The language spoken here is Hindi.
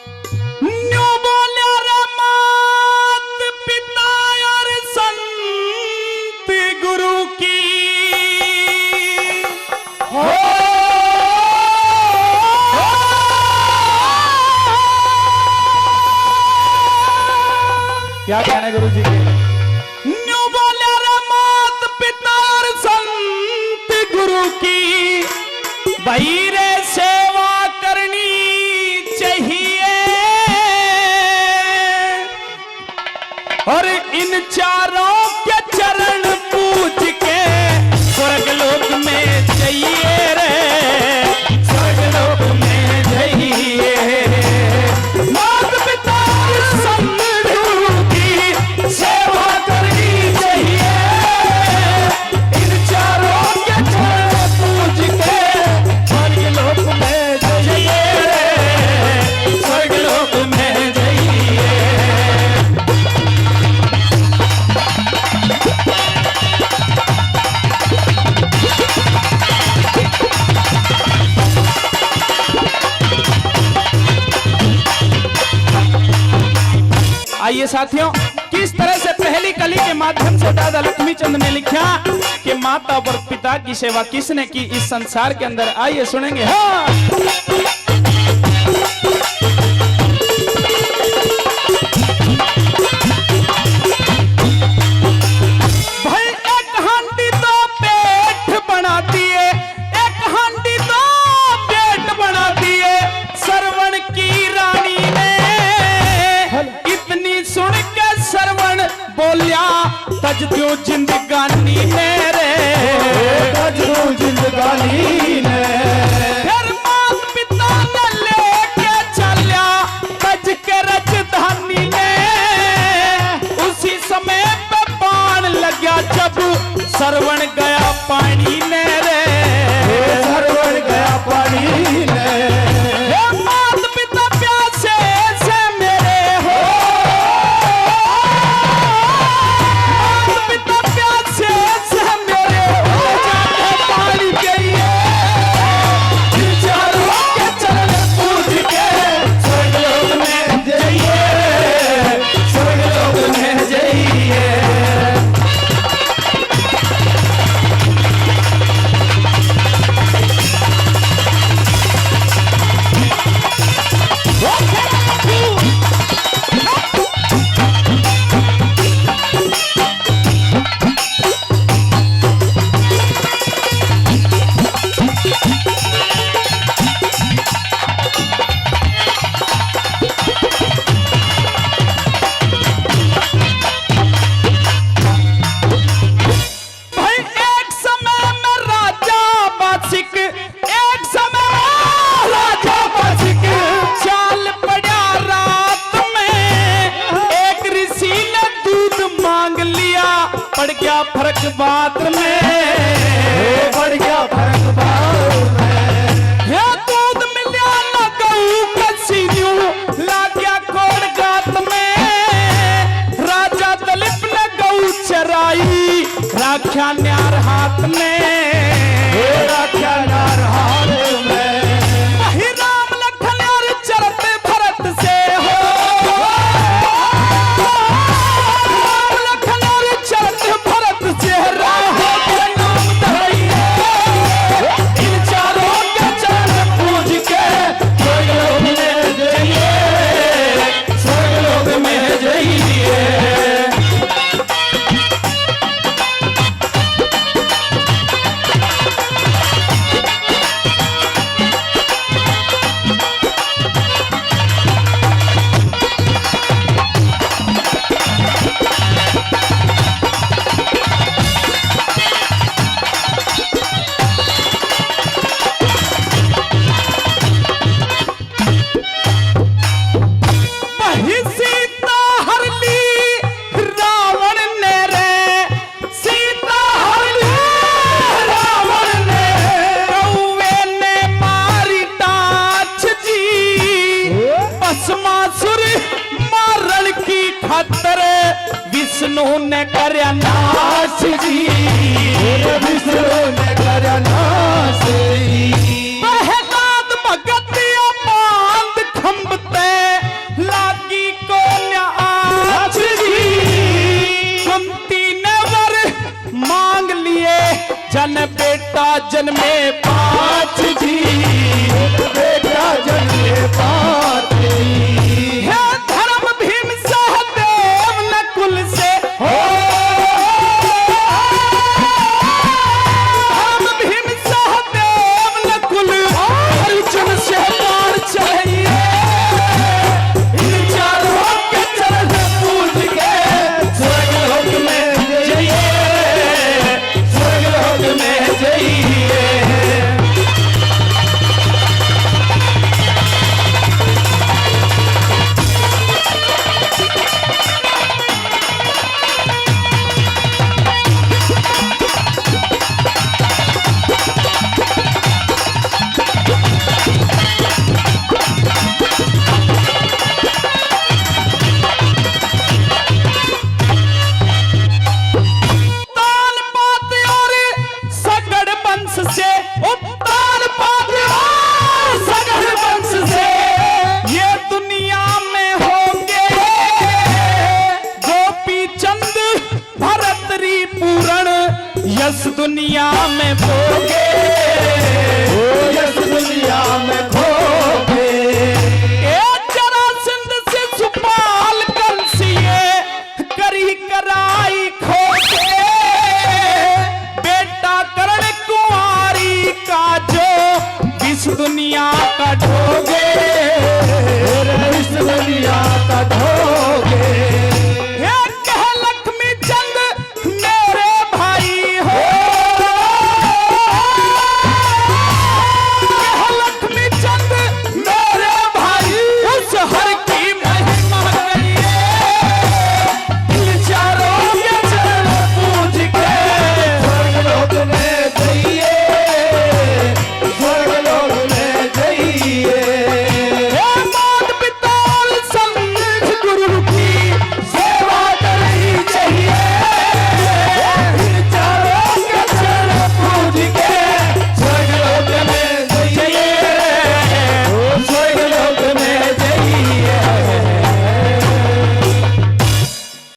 न्यू बोले रे मात पिता और संत गुरु की हो क्या कहना है गुरु जी के? न्यू बोले रे मात पिता और संत गुरु की भाई रे सेवा करनी चाहिए और इन चारों के चरण पूज के स्वर्गलोक में जाइए रे, स्वर्गलोक में जाइए। माता पिता संत गुरु की सेवा करनी चाहिए, इन चारों के चरण पूज के स्वर्गलोक में जाइए रे, स्वर्गलोक में जाइए। आइए साथियों, किस तरह से पहली कली के माध्यम से दादा लक्ष्मी चंद ने लिखा कि माता और पिता की सेवा किसने की इस संसार के अंदर। आइए सुनेंगे। हाँ। भाई एक हांडी तो पेट बनाती है, एक हांडी तो पेट बनाती है। सरवण की रानी ने इतनी सुन के सरवण बोलिया तज दो जिंदगानी मेरे, तज दो जिंदगानी ने। फिर मात पिता ने लेके चलिया तज के राजधानी में। उसी समय पे बाण लगा जब सरवण गया पानी ने रे, सरवण गया पानी ने। मात पिता प्यासे से मेरे हो, मात पिता प्यासे से मेरे हो, जाके पानी पिए। चारों के चरण पूज के स्वर्गलोक में जाइए, स्वर्गलोक में जाइए। भाई एक समय में राजा बासिक, एक समय राजा बासिक चाल पड़ा रात में। एक ऋषि ने दूध मांग लिया, पड़ गया फर्क बात में, बढ़ गया फर्क बात में। ये दूध मिलिया न गऊ कसीन्यू, ला गया कोड़ गात में। राजा दलिप ने गऊ चराई, राख्या न्यार हाथ में, राख्या नार हाथ में। वही राम लखन और चरत भरत से हो, राम लखन और चरत भरत से राहो के नाम धरइए। इन चारों के चरण पूज के स्वर्गलोक में जाइए, स्वर्गलोक में जाइए। वही सीता हर ली रावण ने रे, सीता हर ली रावण ने। कौवे ने मारी टाछ जी, भस्मासुर मारण की खातर विष्णु ने करया नाश जी, विष्णु ने करया नाश। प्रहलाद भगत बांध खंबते बचन में